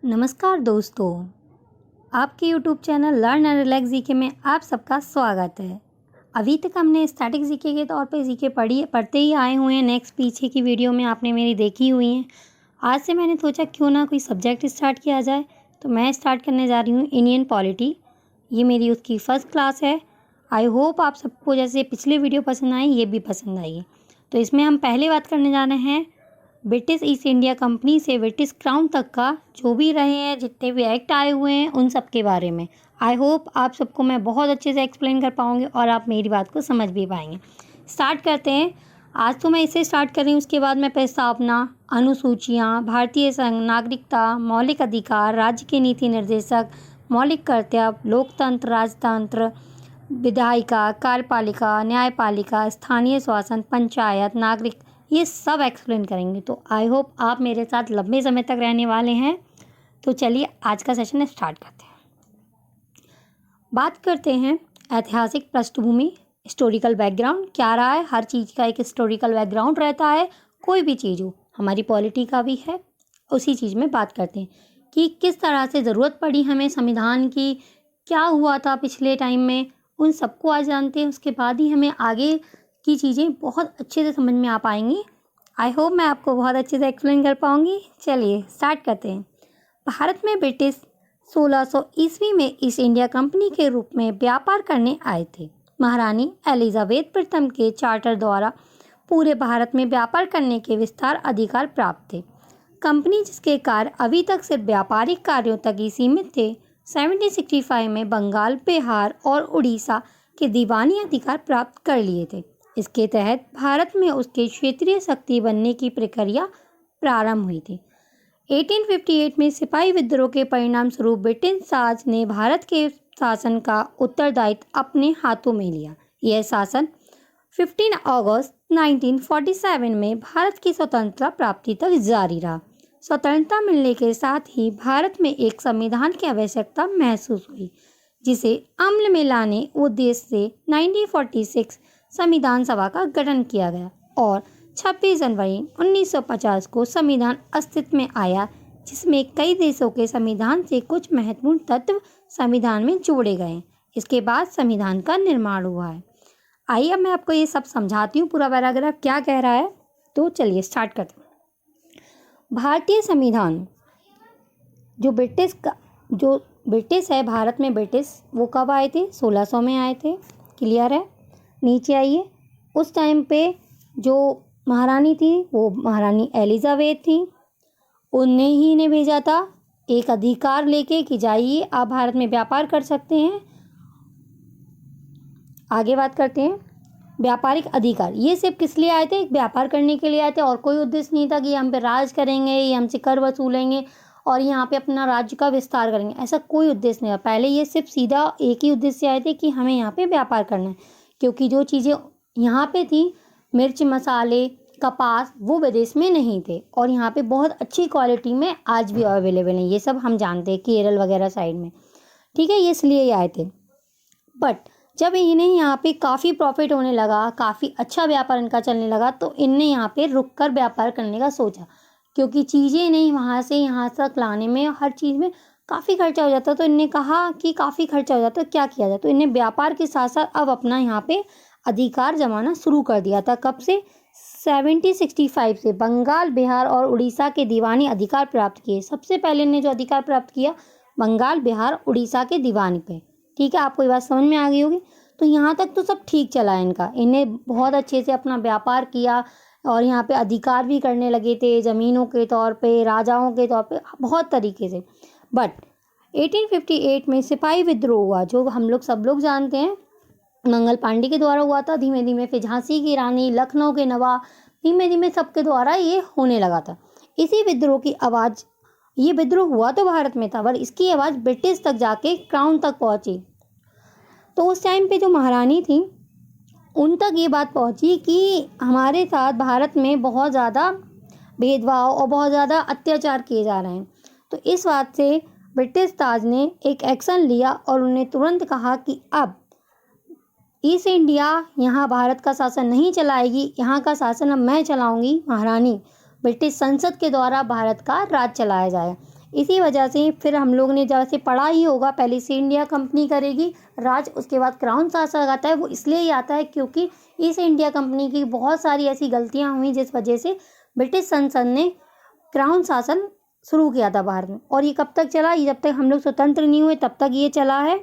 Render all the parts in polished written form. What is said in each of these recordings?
नमस्कार दोस्तों, आपके YouTube channel learn and relax GK में आप सबका स्वागत है। अभी तक हमने स्टैटिक जीके के तौर पे जीके पढ़ते ही आए हुए हैं। नेक्स्ट पीछे की वीडियो में आपने मेरी देखी हुई हैं। आज से मैंने सोचा क्यों ना कोई सब्जेक्ट स्टार्ट किया जाए, तो मैं स्टार्ट करने जा रही हूँ इंडियन पॉलिटी। ये मेरी उसकी फ़र्स्ट क्लास है। आई होप आप सबको जैसे पिछले वीडियो पसंद आई, ये भी पसंद आई। तो इसमें हम पहले बात करने जा रहे हैं ब्रिटिश ईस्ट इंडिया कंपनी से ब्रिटिश क्राउन तक का जो भी रहे हैं, जितने भी एक्ट आए हुए हैं, उन सब के बारे में। आई होप आप सबको मैं बहुत अच्छे से एक्सप्लेन कर पाऊँगी और आप मेरी बात को समझ भी पाएंगे। स्टार्ट करते हैं। आज तो मैं इससे स्टार्ट कर रही हूँ, उसके बाद मैं प्रस्तावना, अनुसूचियाँ, भारतीय संघ, नागरिकता, मौलिक अधिकार, राज्य के नीति निर्देशक, मौलिक कर्तव्य, लोकतंत्र, राजतंत्र, विधायिका, कार्यपालिका, न्यायपालिका, स्थानीय शासन, पंचायत, नागरिक, ये सब एक्सप्लेन करेंगे। तो आई होप आप मेरे साथ लंबे समय तक रहने वाले हैं। तो चलिए आज का सेशन स्टार्ट करते हैं। बात करते हैं ऐतिहासिक पृष्ठभूमि, हिस्टोरिकल बैकग्राउंड क्या रहा है। हर चीज़ का एक हिस्टोरिकल बैकग्राउंड रहता है, कोई भी चीज़ हो, हमारी पॉलिटी का भी है। उसी चीज़ में बात करते हैं कि किस तरह से ज़रूरत पड़ी हमें संविधान की, क्या हुआ था पिछले टाइम में, उन सबको आज जानते हैं। उसके बाद ही हमें आगे की चीज़ें बहुत अच्छे से समझ में आ पाएंगी। आई होप मैं आपको बहुत अच्छे से एक्सप्लेन कर पाऊँगी। चलिए स्टार्ट करते हैं। भारत में ब्रिटिश 1600 ईस्वी में ईस्ट इंडिया कंपनी के रूप में व्यापार करने आए थे। महारानी एलिजाबेथ प्रथम के चार्टर द्वारा पूरे भारत में व्यापार करने के विस्तार अधिकार प्राप्त थे। कंपनी जिसके कार्य अभी तक सिर्फ व्यापारिक कार्यों तक ही सीमित थे, 1765 में बंगाल, बिहार और उड़ीसा के दीवानी अधिकार प्राप्त कर लिए थे। इसके तहत भारत में उसके क्षेत्रीय शक्ति बनने की प्रक्रिया प्रारंभ हुई थी। 1858 में सिपाही विद्रोह के परिणाम स्वरूप ब्रिटिश साज ने भारत के शासन का उत्तरदायित्व अपने हाथों में लिया। यह शासन 15 अगस्त 1947 में भारत की स्वतंत्रता प्राप्ति तक जारी रहा। स्वतंत्रता मिलने के साथ ही भारत में एक संविधान की आवश्यकता महसूस हुई, जिसे अमल में लाने उद्देश्य से 1946 संविधान सभा का गठन किया गया और 26 जनवरी 1950 को संविधान अस्तित्व में आया, जिसमें कई देशों के संविधान से कुछ महत्वपूर्ण तत्व संविधान में जोड़े गए। इसके बाद संविधान का निर्माण हुआ है। आइए अब मैं आपको ये सब समझाती हूँ, पूरा पैराग्राफ क्या कह रहा है। तो चलिए स्टार्ट करते हैं। भारतीय संविधान जो ब्रिटिश है, भारत में ब्रिटिश वो कब आए थे? 1600 में आए थे। क्लियर है? नीचे आइए। उस टाइम पे जो महारानी थी वो महारानी एलिजाबेथ थी। उन्हें ही ने भेजा था एक अधिकार लेके कि जाइए आप भारत में व्यापार कर सकते हैं। आगे बात करते हैं। व्यापारिक अधिकार ये सिर्फ किस लिए आए थे? व्यापार करने के लिए आए थे और कोई उद्देश्य नहीं था कि हम पे राज करेंगे, ये हमसे कर वसूलेंगे और यहाँ पे अपना राज्य का विस्तार करेंगे। ऐसा कोई उद्देश्य नहीं था। पहले ये सिर्फ सीधा एक ही उद्देश्य से आए थे कि हमें यहाँ पे व्यापार करना है, क्योंकि जो चीज़ें यहाँ पे थी, मिर्च, मसाले, कपास, वो विदेश में नहीं थे और यहाँ पे बहुत अच्छी क्वालिटी में आज भी अवेलेबल है। ये सब हम जानते हैं केरल वगैरह साइड में। ठीक है, ये इसलिए आए थे। बट जब इन्हें यहाँ पे काफ़ी प्रॉफिट होने लगा, काफ़ी अच्छा व्यापार इनका चलने लगा, तो इनने यहाँ पे रुक कर व्यापार करने का सोचा, क्योंकि चीज़ें नहीं वहाँ से यहाँ तक लाने में हर चीज़ में काफ़ी खर्चा हो जाता। तो इनने कहा कि काफ़ी खर्चा हो जाता, तो क्या किया जाए? तो इन्हें व्यापार के साथ साथ अब अपना यहाँ पे अधिकार जमाना शुरू कर दिया था। कब से? 1765 से बंगाल, बिहार और उड़ीसा के दीवानी अधिकार प्राप्त किए। सबसे पहले इन्हें जो अधिकार प्राप्त किया बंगाल, बिहार, उड़ीसा के दीवानी पे। ठीक है, आपको ये बात समझ में आ गई होगी। तो यहाँ तक तो सब ठीक चला इनका। इन्हें बहुत अच्छे से अपना व्यापार किया और यहाँ पे अधिकार भी करने लगे थे, ज़मीनों के तौर पे, राजाओं के तौर पे, बहुत तरीके से। बट 1858 में सिपाही विद्रोह हुआ, जो हम लोग सब लोग जानते हैं, मंगल पांडे के द्वारा हुआ था। धीमे धीमे फिर झांसी की रानी, लखनऊ के नवाब, धीमे धीमे सबके द्वारा ये होने लगा था। इसी विद्रोह की आवाज़, ये विद्रोह हुआ तो भारत में था, पर इसकी आवाज़ ब्रिटिश तक जाके क्राउन तक पहुंची। तो उस टाइम पे जो महारानी थी उन तक ये बात पहुंची कि हमारे साथ भारत में बहुत ज़्यादा भेदभाव और बहुत ज़्यादा अत्याचार किए जा रहे हैं। तो इस बात से ब्रिटिश ताज ने एक एक्शन लिया और उन्हें तुरंत कहा कि अब ईस्ट इंडिया यहाँ भारत का शासन नहीं चलाएगी, यहाँ का शासन अब मैं चलाऊंगी। महारानी ब्रिटिश संसद के द्वारा भारत का राज चलाया जाए। इसी वजह से फिर हम लोग ने जैसे पढ़ा ही होगा, पहले ईस्ट इंडिया कंपनी करेगी राज, उसके बाद क्राउन शासन आता है। वो इसलिए ही आता है क्योंकि ईस्ट इंडिया कंपनी की बहुत सारी ऐसी गलतियाँ हुई जिस वजह से ब्रिटिश संसद ने क्राउन शासन शुरू किया था भारत में। और ये कब तक चला? ये जब तक हम लोग स्वतंत्र नहीं हुए तब तक ये चला है।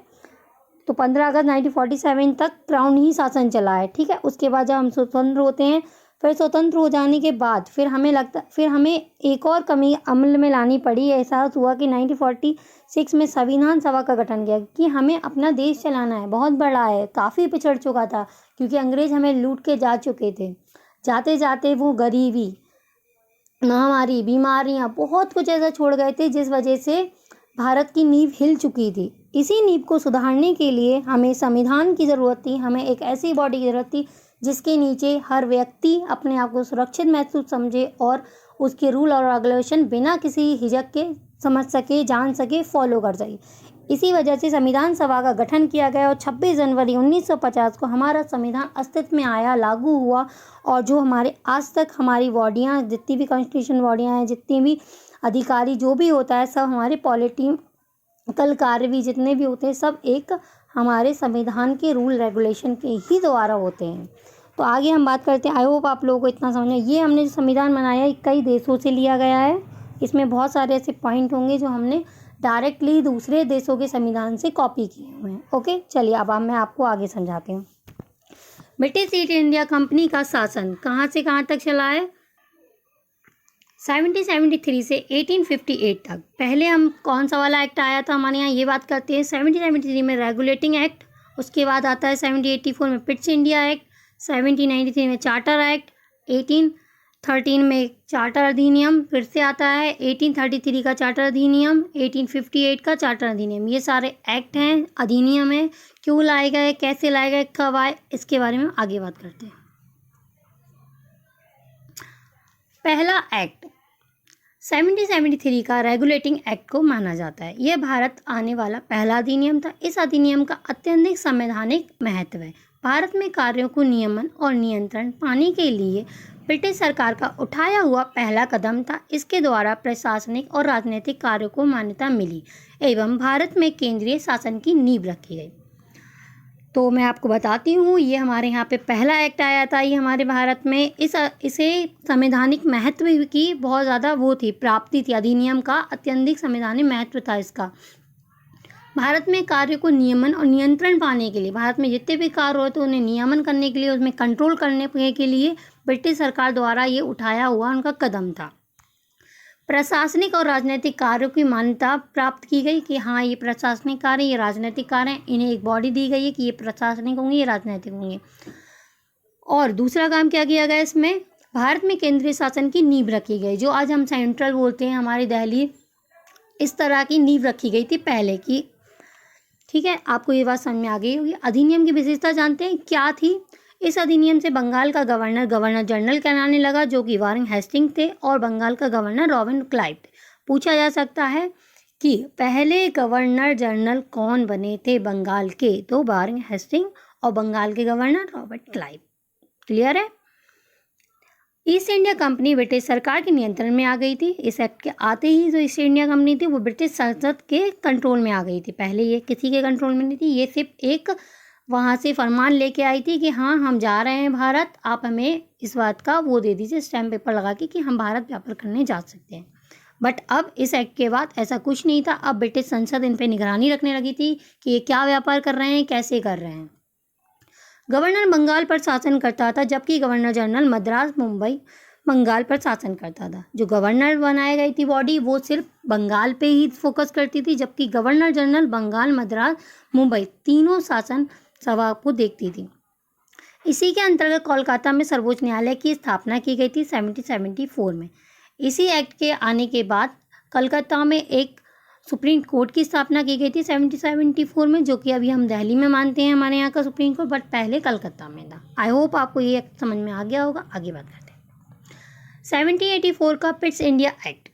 तो 15 अगस्त 1947 तक क्राउन ही शासन चला है, ठीक है। उसके बाद जब हम स्वतंत्र होते हैं, फिर स्वतंत्र हो जाने के बाद फिर हमें एक और कमी अमल में लानी पड़ी। एहसास हुआ कि 1946 में संविधान सभा का गठन किया कि हमें अपना देश चलाना है, बहुत बड़ा है, काफ़ी पिछड़ चुका था क्योंकि अंग्रेज़ हमें लूट के जा चुके थे। जाते जाते वो गरीबी, महामारी, बीमारियां, बहुत कुछ ऐसा छोड़ गए थे जिस वजह से भारत की नींव हिल चुकी थी। इसी नींव को सुधारने के लिए हमें संविधान की ज़रूरत थी, हमें एक ऐसी बॉडी की ज़रूरत थी जिसके नीचे हर व्यक्ति अपने आप को सुरक्षित महसूस समझे और उसके रूल और रेगुलेशन बिना किसी हिचक के समझ सके, जान सके, फॉलो कर सके। इसी वजह से संविधान सभा का गठन किया गया और 26 जनवरी 1950 को हमारा संविधान अस्तित्व में आया, लागू हुआ। और जो हमारे आज तक हमारी बॉडियाँ, जितनी भी कॉन्स्टिट्यूशन बॉडियाँ हैं, जितनी भी अधिकारी जो भी होता है, सब हमारे पॉलिटिकल कार्य भी जितने भी होते हैं, सब एक हमारे संविधान के रूल रेगुलेशन के ही द्वारा होते हैं। तो आगे हम बात करते हैं। आई होप आप लोगों को इतना समझ में। ये हमने जो संविधान बनाया है कई देशों से लिया गया है। इसमें बहुत सारे ऐसे पॉइंट होंगे जो हमने डायरेक्टली दूसरे देशों के संविधान से कॉपी किए हुए हैं। ओके, चलिए अब मैं आपको आगे समझाती हूँ। ब्रिटिश ईस्ट इंडिया कंपनी का शासन कहाँ से कहाँ तक चला है? 1773 से 1858 तक। पहले हम कौन सा वाला एक्ट आया था हमारे यहाँ, ये बात करते हैं। 1773 में रेगुलेटिंग एक्ट, उसके बाद आता है 1784 में पिट्स इंडिया एक्ट, 1793 में चार्टर एक्ट, 1813 में चार्टर अधिनियम फिर से आता है, 1833 का चार्टर अधिनियम, 1858 का चार्टर अधिनियम। ये सारे एक्ट हैं, अधिनियम है। क्यों लाए गए, कैसे लाए गए, कब आए, इसके बारे में आगे बात करते हैं। पहला एक्ट 1773 का रेगुलेटिंग एक्ट को माना जाता है। यह भारत आने वाला पहला अधिनियम था। इस अधिनियम का अत्यधिक संवैधानिक महत्व है। भारत में कार्यों को नियमन और नियंत्रण पाने के लिए ब्रिटिश सरकार का उठाया हुआ पहला कदम था। इसके द्वारा प्रशासनिक और राजनीतिक कार्यों को मान्यता मिली एवं भारत में केंद्रीय शासन की नींव रखी गई। तो मैं आपको बताती हूँ, ये हमारे यहाँ पे पहला एक्ट आया था। ये हमारे भारत में इसे संवैधानिक महत्व की बहुत ज़्यादा वो थी, प्राप्ति थी। अधिनियम का अत्यधिक संवैधानिक महत्व था इसका। भारत में कार्य को नियमन और नियंत्रण पाने के लिए, भारत में जितने भी कार्य होते उन्हें नियमन करने के लिए, उसमें कंट्रोल करने के लिए ब्रिटिश सरकार द्वारा ये उठाया हुआ उनका कदम था। प्रशासनिक और राजनीतिक कार्यों की मान्यता प्राप्त की गई कि हाँ, ये प्रशासनिक कार्य, ये राजनीतिक कार्य हैं। इन्हें एक बॉडी दी गई है कि ये प्रशासनिक होंगे, ये राजनीतिक होंगे। और दूसरा काम क्या किया गया इसमें, भारत में केंद्रीय शासन की नींव रखी गई। जो आज हम सेंट्रल बोलते हैं, हमारी दिल्ली, इस तरह की नींव रखी गई थी पहले की। ठीक है, आपको ये बात समझ में आ गई होगी। अधिनियम की विशेषता जानते हैं क्या थी? इस अधिनियम से बंगाल का गवर्नर जनरल कहलाने लगा, जो कि वारेन हेस्टिंग्स थे, और बंगाल का गवर्नर रॉबिन क्लाइव थे। पूछा जा सकता है कि पहले गवर्नर जनरल कौन बने थे बंगाल के? तो वारेन हेस्टिंग्स और बंगाल के गवर्नर रॉबर्ट क्लाइव। क्लियर है? ईस्ट इंडिया कंपनी ब्रिटिश सरकार के नियंत्रण में आ गई थी। इस एक्ट के आते ही जो ईस्ट इंडिया कंपनी थी वो ब्रिटिश संसद के कंट्रोल में आ गई थी। पहले ये किसी के कंट्रोल में नहीं थी, ये सिर्फ एक वहाँ से फरमान लेके आई थी कि हाँ, हम जा रहे हैं भारत, आप हमें इस बात का वो दे दीजिए, स्टैम्प पेपर लगा के कि हम भारत व्यापार करने जा सकते हैं। बट अब इस एक्ट के बाद ऐसा कुछ नहीं था। अब ब्रिटिश संसद इन पे निगरानी रखने लगी थी कि ये क्या व्यापार कर रहे हैं, कैसे कर रहे हैं। गवर्नर बंगाल पर शासन करता था, जबकि गवर्नर जनरल मद्रास, मुंबई, बंगाल पर शासन करता था। जो गवर्नर बनाई गई थी बॉडी, वो सिर्फ बंगाल पे ही फोकस करती थी, जबकि गवर्नर जनरल बंगाल, मद्रास, मुंबई तीनों शासन सभा को देखती थी। इसी के अंतर्गत कोलकाता में सर्वोच्च न्यायालय की स्थापना की गई थी 1774 में। इसी एक्ट के आने के बाद कलकत्ता में एक सुप्रीम कोर्ट की स्थापना की गई थी 1774 में, जो कि अभी हम दिल्ली में मानते हैं हमारे यहाँ का सुप्रीम कोर्ट, बट पहले कलकत्ता में था। आई होप आपको ये एक्ट समझ में आ गया होगा। आगे बात करते हैं 1784 का पिट्स इंडिया एक्ट।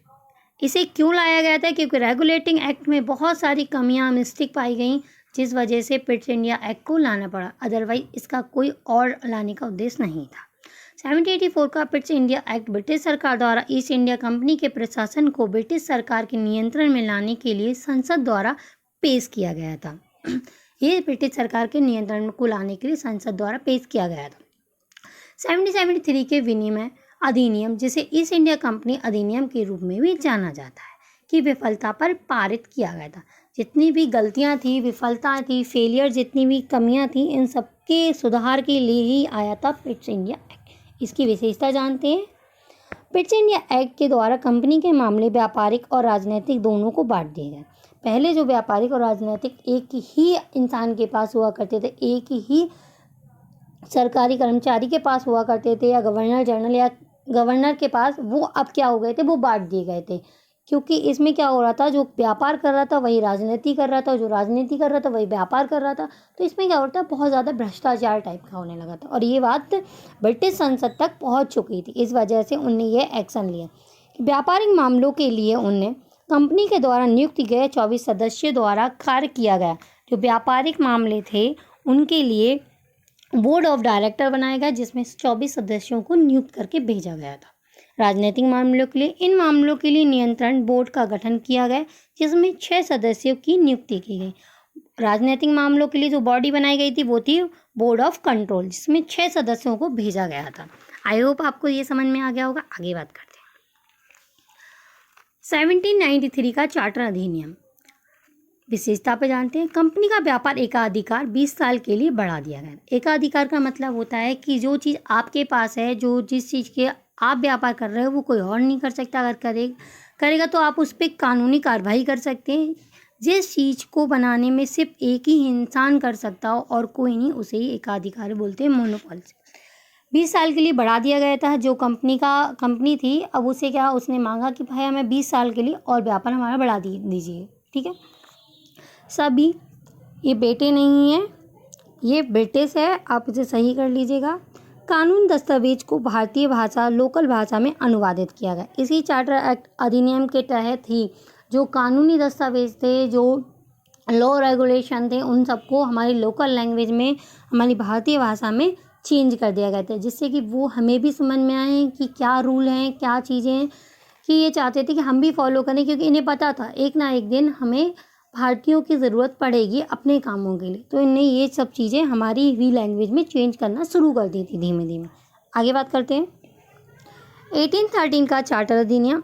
इसे क्यों लाया गया था? क्योंकि रेगुलेटिंग एक्ट में बहुत सारी कमियां, मिस्टेक पाई गई, जिस वजह से पिट्स इंडिया एक्ट को लाना पड़ा। अदरवाइज इसका कोई और लाने का उद्देश्य नहीं था। 1784 का पिट्स इंडिया एक्ट ब्रिटिश सरकार द्वारा ईस्ट इंडिया कंपनी के प्रशासन को ब्रिटिश सरकार के नियंत्रण में लाने के लिए संसद द्वारा पेश किया गया था। ये ब्रिटिश सरकार के नियंत्रण को लाने के लिए संसद द्वारा पेश किया गया था। 1773 के विनिमय अधिनियम, जिसे ईस्ट इंडिया कंपनी अधिनियम के रूप में भी जाना जाता है, की विफलता पर पारित किया गया था। जितनी भी गलतियां थी, विफलता थी, फेलियर, जितनी भी कमियां थी, इन सब के सुधार के लिए ही आया था पिट्स इंडिया एक्ट। इसकी विशेषता जानते हैं। पिट्स इंडिया एक्ट के द्वारा कंपनी के मामले व्यापारिक और राजनीतिक दोनों को बांट दिए गए। पहले जो व्यापारिक और राजनीतिक एक ही इंसान के पास हुआ करते थे, एक ही सरकारी कर्मचारी के पास हुआ करते थे, या गवर्नर जनरल या गवर्नर के पास, वो अब क्या हो गए थे, वो बांट दिए गए थे। क्योंकि इसमें क्या हो रहा था, जो व्यापार कर रहा था वही राजनीति कर रहा था, जो राजनीति कर रहा था वही व्यापार कर रहा था। तो इसमें क्या होता है, बहुत ज़्यादा भ्रष्टाचार टाइप का होने लगा था, और ये बात ब्रिटिश संसद तक पहुंच चुकी थी। इस वजह से उनने ये एक्शन लिया। व्यापारिक मामलों के लिए उन्हें कंपनी के द्वारा नियुक्त गए 24 सदस्यों द्वारा कार्य किया गया। जो व्यापारिक मामले थे उनके लिए बोर्ड ऑफ डायरेक्टर बनाया गया, जिसमें 24 सदस्यों को नियुक्त करके भेजा गया था। राजनीतिक मामलों के लिए इन मामलों के लिए नियंत्रण बोर्ड का गठन किया गया, जिसमें 6 सदस्यों की नियुक्ति की गई। राजनीतिक मामलों के लिए जो बॉडी बनाई गई थी वो थी बोर्ड ऑफ कंट्रोल, जिसमें 6 सदस्यों को भेजा गया था। आई होप आपको ये समझ में आ गया होगा। आगे बात करते हैं। 1793 का चार्टर अधिनियम, विशेषता पे जानते हैं। कंपनी का व्यापार एकाधिकार 20 साल के लिए बढ़ा दिया गया। एकाधिकार का मतलब होता है कि जो चीज़ आपके पास है, जो जिस चीज़ के आप व्यापार कर रहे हो, वो कोई और नहीं कर सकता। अगर करेगा तो आप उस पर कानूनी कार्रवाई कर सकते हैं। जिस चीज़ को बनाने में सिर्फ एक ही इंसान कर सकता हो और कोई नहीं, उसे ही एकाधिकार बोलते हैं, मोनोपोली। 20 साल के लिए बढ़ा दिया गया था। जो कंपनी थी, अब उसे क्या, उसने मांगा कि भाई हमें 20 साल के लिए और व्यापार हमारा बढ़ा दीजिए। ठीक है। सभी ये बेटे नहीं है, ये ब्रिटिश है, आप इसे सही कर लीजिएगा। कानून दस्तावेज को भारतीय भाषा, लोकल भाषा में अनुवादित किया गया। इसी चार्टर एक्ट अधिनियम के तहत ही जो कानूनी दस्तावेज थे, जो लॉ रेगुलेशन थे, उन सबको हमारी लोकल लैंग्वेज में, हमारी भारतीय भाषा में चेंज कर दिया गया था, जिससे कि वो हमें भी समझ में आए कि क्या रूल हैं, क्या चीज़ें हैं, कि ये चाहते थे कि हम भी फॉलो करें, क्योंकि इन्हें पता था एक ना एक दिन हमें भारतीयों की ज़रूरत पड़ेगी अपने कामों के लिए। तो इन्हें ये सब चीज़ें हमारी ही लैंग्वेज में चेंज करना शुरू कर दी थी धीमे धीमे। आगे बात करते हैं। 1813 का चार्टर अधिनियम,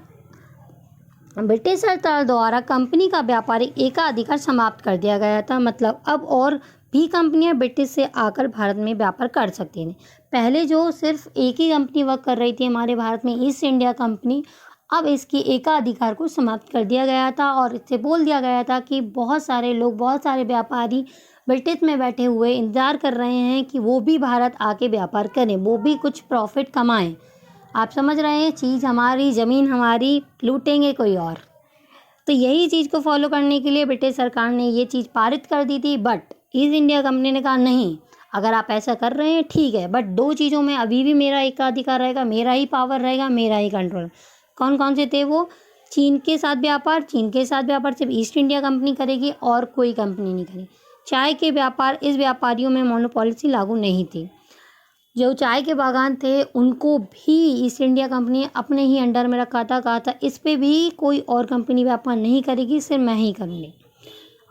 ब्रिटिश सरकार द्वारा कंपनी का व्यापारिक एकाधिकार समाप्त कर दिया गया था। मतलब अब और भी कंपनियां ब्रिटिश से आकर भारत में व्यापार कर सकती थीं। पहले जो सिर्फ एक ही कंपनी वर्क कर रही थी हमारे भारत में, ईस्ट इंडिया कंपनी, अब इसकी एकाधिकार को समाप्त कर दिया गया था, और इससे बोल दिया गया था कि बहुत सारे लोग, बहुत सारे व्यापारी ब्रिटेन में बैठे हुए इंतजार कर रहे हैं कि वो भी भारत आके व्यापार करें, वो भी कुछ प्रॉफिट कमाएं। आप समझ रहे हैं, चीज़ हमारी, ज़मीन हमारी, लूटेंगे कोई और। तो यही चीज़ को फॉलो करने के लिए ब्रिटिश सरकार ने ये चीज़ पारित कर दी थी। बट ईस्ट इंडिया कंपनी ने कहा नहीं, अगर आप ऐसा कर रहे हैं ठीक है, बट 2 चीज़ों में अभी भी मेरा एकाधिकार रहेगा, मेरा ही पावर रहेगा, मेरा ही कंट्रोल। कौन कौन से थे वो? चीन के साथ व्यापार सिर्फ ईस्ट इंडिया कंपनी करेगी और कोई कंपनी नहीं करेगी। चाय के व्यापार, इस व्यापारियों में मोनोपॉलिसी लागू नहीं थी। जो चाय के बागान थे उनको भी ईस्ट इंडिया कंपनी अपने ही अंडर में रखा था। कहा था इस पे भी कोई और कंपनी व्यापार नहीं करेगी, सिर्फ मैं ही करूँगी।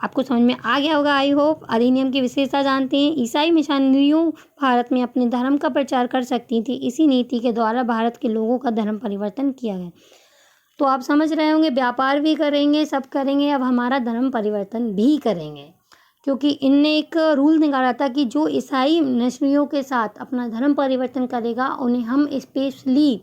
आपको समझ में आ गया होगा आई होप। अधिनियम की विशेषता जानते हैं। ईसाई मिशनरियों भारत में अपने धर्म का प्रचार कर सकती थी। इसी नीति के द्वारा भारत के लोगों का धर्म परिवर्तन किया गया। तो आप समझ रहे होंगे, व्यापार भी करेंगे, सब करेंगे, अब हमारा धर्म परिवर्तन भी करेंगे, क्योंकि इनने एक रूल निकाला था कि जो ईसाई मिशनरियों के साथ अपना धर्म परिवर्तन करेगा उन्हें हम स्पेशली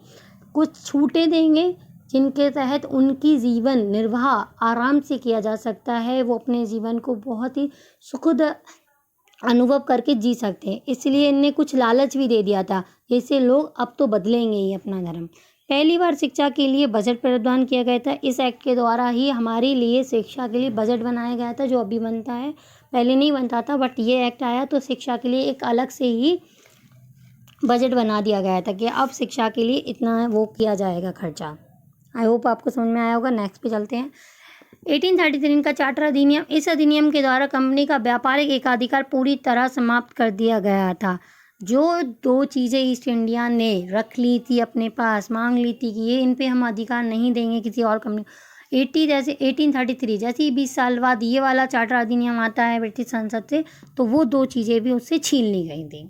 कुछ छूटें देंगे, जिनके तहत उनकी जीवन निर्वाह आराम से किया जा सकता है, वो अपने जीवन को बहुत ही सुखद अनुभव करके जी सकते हैं। इसलिए इनने कुछ लालच भी दे दिया था, जैसे लोग अब तो बदलेंगे ही अपना धर्म। पहली बार शिक्षा के लिए बजट प्रावधान किया गया था। इस एक्ट के द्वारा ही हमारे लिए शिक्षा के लिए बजट बनाया गया था, जो अभी बनता है, पहले नहीं बनता था, बट ये एक्ट आया तो शिक्षा के लिए एक अलग से ही बजट बना दिया गया था कि अब शिक्षा के लिए इतना वो किया जाएगा खर्चा। आई होप आपको समझ में आया होगा। नेक्स्ट पे चलते हैं। 1833 का चार्टर अधिनियम, इस अधिनियम के द्वारा कंपनी का व्यापारिक एकाधिकार पूरी तरह समाप्त कर दिया गया था। जो दो चीज़ें ईस्ट इंडिया ने रख ली थी अपने पास, मांग ली थी कि ये इन पे हम अधिकार नहीं देंगे किसी और कंपनी, 1833 जैसे ही 20 साल बाद ये वाला चार्टर अधिनियम आता है ब्रिटिश संसद से, तो वो दो चीज़ें भी उससे छीन ली गई थी।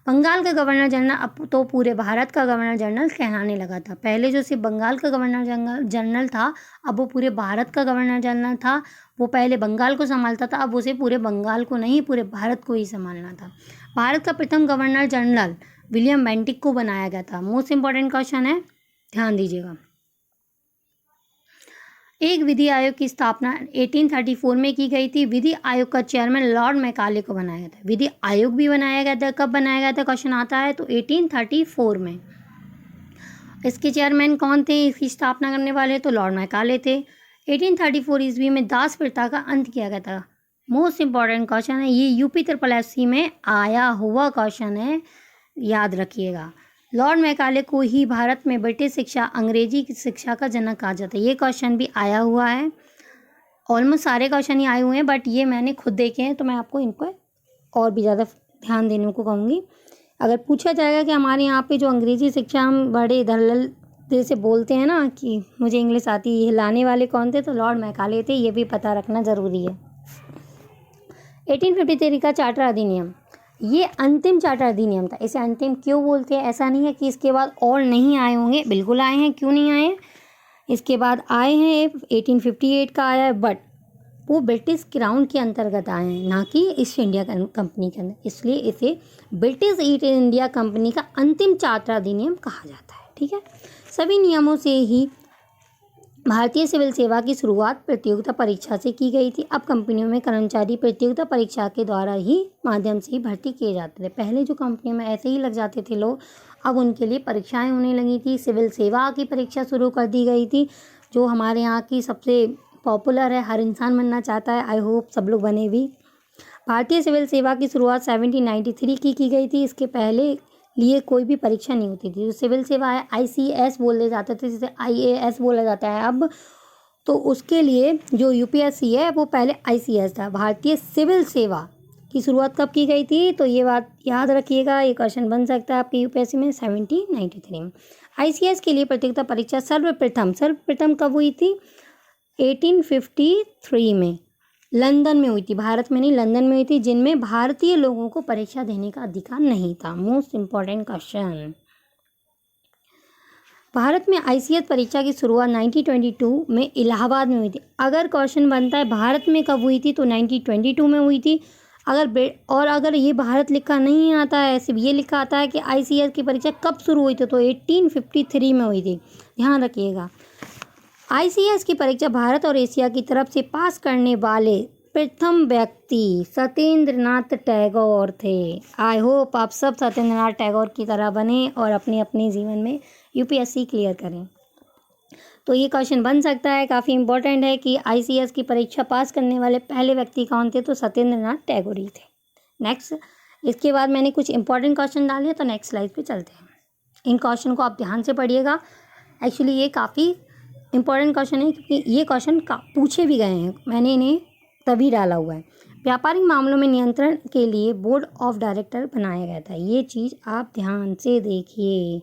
बंगाल का गवर्नर जनरल अब तो पूरे भारत का गवर्नर जनरल कहलाने लगा था। पहले जो सिर्फ बंगाल का गवर्नर जनरल था, अब वो पूरे भारत का गवर्नर जनरल था। वो पहले बंगाल को संभालता था, अब उसे पूरे बंगाल को नहीं, पूरे भारत को ही संभालना था। भारत का प्रथम गवर्नर जनरल विलियम बेंटिक को बनाया गया था। मोस्ट इंपॉर्टेंट क्वेश्चन है, ध्यान दीजिएगा। एक विधि आयोग की स्थापना 1834 में की गई थी। विधि आयोग का चेयरमैन लॉर्ड मैकाले को बनाया गया था। विधि आयोग भी बनाया गया था, कब बनाया गया था क्वेश्चन आता है, तो 1834 में। इसके चेयरमैन कौन थे, इसकी स्थापना करने वाले, तो लॉर्ड मैकाले थे। 1834 ईस्वी में दास प्रथा का अंत किया गया था। मोस्ट इंपॉर्टेंट क्वेश्चन है, ये यूपी ट्रिपल में आया हुआ क्वेश्चन है, याद रखिएगा। लॉर्ड मैकाले को ही भारत में ब्रिटिश शिक्षा, अंग्रेजी की शिक्षा का जनक कहा जाता है। ये क्वेश्चन भी आया हुआ है, ऑलमोस्ट सारे क्वेश्चन ही आए हुए हैं, बट ये मैंने खुद देखे हैं, तो मैं आपको इन पर और भी ज़्यादा ध्यान देने को कहूँगी। अगर पूछा जाएगा कि हमारे यहाँ पे जो अंग्रेजी शिक्षा हम बड़े धड़ल्ले से बोलते हैं ना कि मुझे इंग्लिश आती है, लाने वाले कौन थे, तो लॉर्ड मैकाले थे, ये भी पता रखना ज़रूरी है। 1853 का चार्टर अधिनियम, ये अंतिम चार्टर अधिनियम था। इसे अंतिम क्यों बोलते हैं, ऐसा नहीं है कि इसके बाद और नहीं आए होंगे, बिल्कुल आए हैं, क्यों नहीं आए हैं, इसके बाद आए हैं। 1858 का आया है, बट वो ब्रिटिश क्राउन के अंतर्गत आए हैं, ना कि ईस्ट इंडिया कंपनी के अंदर, इसलिए इसे ब्रिटिश ईस्ट इंडिया कंपनी का अंतिम चार्टर अधिनियम कहा जाता है। ठीक है, सभी नियमों से ही भारतीय सिविल सेवा की शुरुआत प्रतियोगिता परीक्षा से की गई थी। अब कंपनियों में कर्मचारी प्रतियोगिता परीक्षा के द्वारा ही माध्यम से ही भर्ती किए जाते थे। पहले जो कंपनियों में ऐसे ही लग जाते थे लोग, अब उनके लिए परीक्षाएं होने लगी थी। सिविल सेवा की परीक्षा शुरू कर दी गई थी, जो हमारे यहाँ की सबसे पॉपुलर है, हर इंसान बनना चाहता है, आई होप सब लोग बने भी। भारतीय सिविल सेवा की शुरुआत 1793 की गई थी। इसके पहले लिए कोई भी परीक्षा नहीं होती थी। जो सिविल सेवा है ICS बोले जाते थे, जिसे IAS बोला जाता है अब, तो उसके लिए जो UPSC है वो पहले ICS था। भारतीय सिविल सेवा की शुरुआत कब की गई थी, तो ये बात याद रखिएगा, ये क्वेश्चन बन सकता है आपके UPSC में 1793 में। ICS के लिए प्रतियोगिता परीक्षा सर्वप्रथम कब हुई थी, 1853 में, लंदन में हुई थी, भारत में नहीं, लंदन में हुई थी, जिनमें भारतीय लोगों को परीक्षा देने का अधिकार नहीं था। मोस्ट इंपॉर्टेंट क्वेश्चन, भारत में ICS परीक्षा की शुरुआत 1922 में इलाहाबाद में हुई थी। अगर क्वेश्चन बनता है भारत में कब हुई थी, तो 1922 में हुई थी। अगर ये भारत लिखा नहीं आता है, सिर्फ ये लिखा आता है कि ICS की परीक्षा कब शुरू हुई थी, तो 1853 में हुई थी, ध्यान रखिएगा। ICS की परीक्षा भारत और एशिया की तरफ से पास करने वाले प्रथम व्यक्ति सत्येंद्रनाथ टैगोर थे। आई होप आप सब सत्येंद्रनाथ टैगोर की तरह बने और अपने अपने जीवन में UPSC क्लियर करें। तो ये क्वेश्चन बन सकता है, काफ़ी इंपॉर्टेंट है कि ICS की परीक्षा पास करने वाले पहले व्यक्ति कौन थे, तो सत्येंद्रनाथ टैगोर ही थे। नेक्स्ट, इसके बाद मैंने कुछ इंपॉर्टेंट क्वेश्चन डाले, तो नेक्स्ट स्लाइड पे चलते हैं। इन क्वेश्चन को आप ध्यान से पढ़िएगा। एक्चुअली ये काफ़ी इंपॉर्टेंट क्वेश्चन है, क्योंकि ये क्वेश्चन पूछे भी गए हैं, मैंने इन्हें तभी डाला हुआ है। व्यापारिक मामलों में नियंत्रण के लिए बोर्ड ऑफ डायरेक्टर बनाया गया था। ये चीज़ आप ध्यान से देखिए,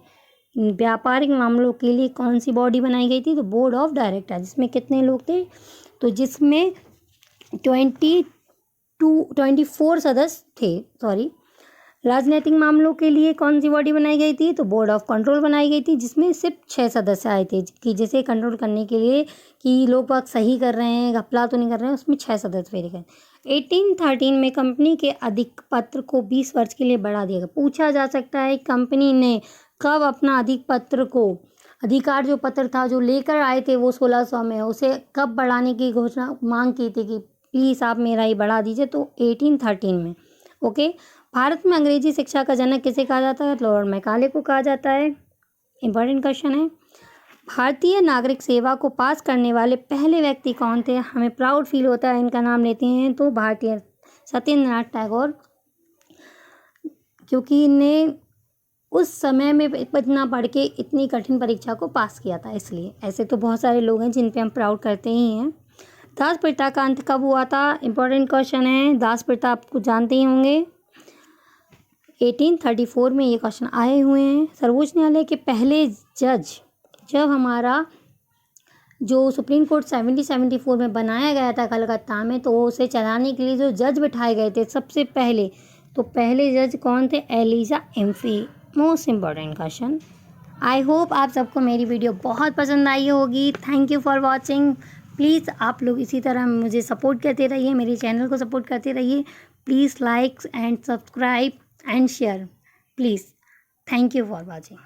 व्यापारिक मामलों के लिए कौन सी बॉडी बनाई गई थी, तो बोर्ड ऑफ डायरेक्टर, जिसमें कितने लोग थे, तो जिसमें 24 सदस्य थे, सॉरी। राजनीतिक मामलों के लिए कौन सी बॉडी बनाई गई थी, तो बोर्ड ऑफ कंट्रोल बनाई गई थी, जिसमें सिर्फ 6 सदस्य आए थे, कि जिसे कंट्रोल करने के लिए कि लोग बाग सही कर रहे हैं, घपला तो नहीं कर रहे हैं, उसमें 6 सदस्य फेरे गए। 1813 में कंपनी के अधिक पत्र को 20 वर्ष के लिए बढ़ा दिया गया। पूछा जा सकता है कंपनी ने कब अपना अधिक पत्र को, अधिकार जो पत्र था जो लेकर आए थे वो 1600 में, उसे कब बढ़ाने की घोषणा मांग की थी कि प्लीज़ आप मेरा ही बढ़ा दीजिए, तो 1813 में। ओके, भारत में अंग्रेजी शिक्षा का जनक किसे कहा जाता है, लॉर्ड मैकाले को कहा जाता है। इंपॉर्टेंट क्वेश्चन है। भारतीय नागरिक सेवा को पास करने वाले पहले व्यक्ति कौन थे, हमें प्राउड फील होता है इनका नाम लेते हैं, तो भारतीय सत्येंद्रनाथ टैगोर, क्योंकि इन्हें उस समय में इतना पढ़ के इतनी कठिन परीक्षा को पास किया था, इसलिए। ऐसे तो बहुत सारे लोग हैं जिन पे हम प्राउड करते ही हैं। दास प्रथा का अंत कब हुआ था, इंपॉर्टेंट क्वेश्चन है। दास प्रथा आपको जानते ही होंगे, 1834 में ये क्वेश्चन आए हुए हैं। सर्वोच्च न्यायालय के पहले जज, जब हमारा जो सुप्रीम कोर्ट 1774 में बनाया गया था कलकत्ता में, तो उसे चलाने के लिए जो जज बिठाए गए थे सबसे पहले, तो पहले जज कौन थे? Elijah Impey. Most important question. I hope आप सबको मेरी वीडियो बहुत पसंद आई होगी। Thank you for watching. Please आप लोग इसी तरह मुझे सपोर्ट करते रहिए, मेरे चैनल को सपोर्ट करते रहिए। Please like and subscribe and share please. Thank you for watching.